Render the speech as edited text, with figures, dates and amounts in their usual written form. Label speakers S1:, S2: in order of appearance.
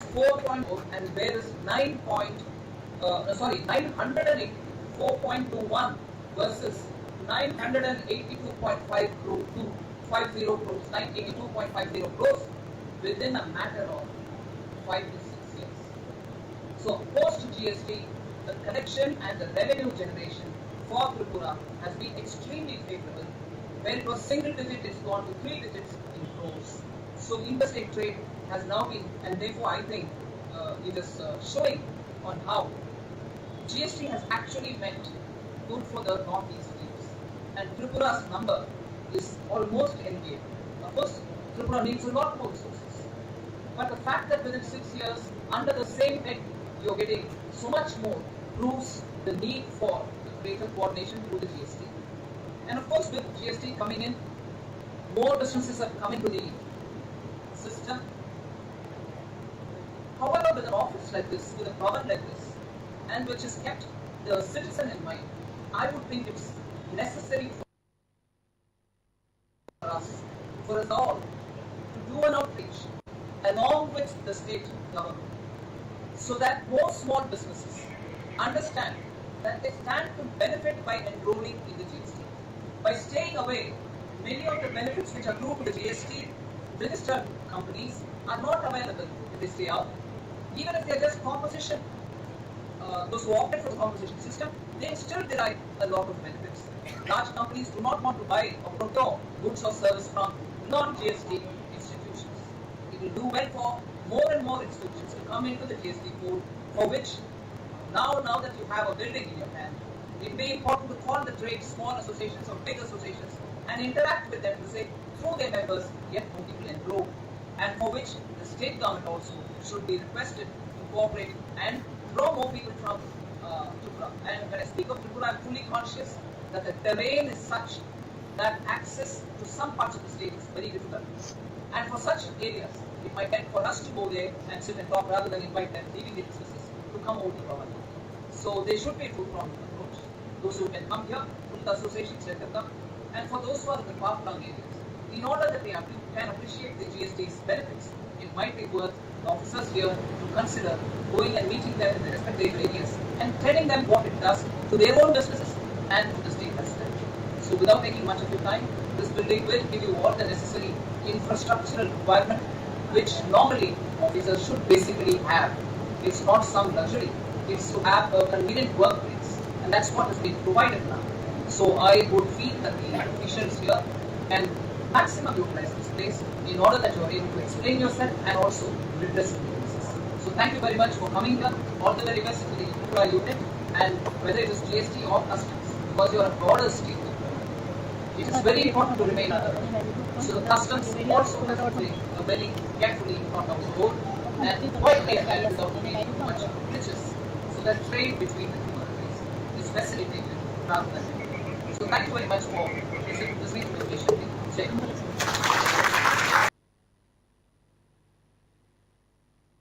S1: 4.0 and where is 984.21 versus 982.50 crores, 982.50 crores within a matter of 5 to 6 years. So post GST, the collection and the revenue generation for Tripura has been extremely favorable. When it was single digit, it's gone to 3 digits in crores. So interstate trade has now been, and therefore I think it is showing on how GST has actually meant good for the northeast states. And Tripura's number is almost endgame. Of course, Tripura needs a lot more resources. But the fact that within 6 years, under the same head, you're getting so much more proves the need for the greater coordination through the GST. And of course, with GST coming in, more businesses have come into the system. However, with an office like this, with a power like this, and which has kept the citizen in mind, I would think it's necessary for us all to do an outreach along with the state government so that more small businesses understand that they stand to benefit by enrolling in the GST. By staying away, many of the benefits which accrue to the GST registered companies are not available if they stay out. Even if they are just composition, those who opted for the composition system, they still derive a lot of benefits. Large companies do not want to buy or procure goods or service from non-GST institutions. It will do well for more and more institutions to come into the GST pool, for which now that you have a building in your hand, it may be important to call the trade small associations or big associations and interact with them to say, through their members, get more people enrolled, and for which the state government also should be requested to cooperate and draw more people from Tripura. And when I speak of Tripura, I'm fully conscious that the terrain is such that access to some parts of the state is very difficult. And for such areas, it might tend for us to go there and sit and talk rather than invite them, leaving the businesses to come over to Bhavani. So there should be a two-pronged approach. Those who can come here, through the associations, let them come. And for those who are in the Kok-Khorang areas, in order that they can appreciate the GST's benefits, it might be worth the officers here to consider going and meeting them in the respective areas and telling them what it does to their own businesses and to the state as well. So without taking much of your time, this building will give you all the necessary infrastructural requirement which normally officers should basically have. It's not some luxury, it's to have a convenient workplace, and that's what has been provided now. So I would feel that the officials here can maximum utilize this place in order that you are able to explain yourself and also redress grievances. So thank you very much for coming here. All the very best to the Tripura unit, and whether it is GST or customs, because you are a border state, it is very important to remain alert. So the customs also has to play a very carefully thought out role and quietly handled without making too much glitches, so that trade between the two countries is facilitated rather than. So thank you very much for listening to me patiently.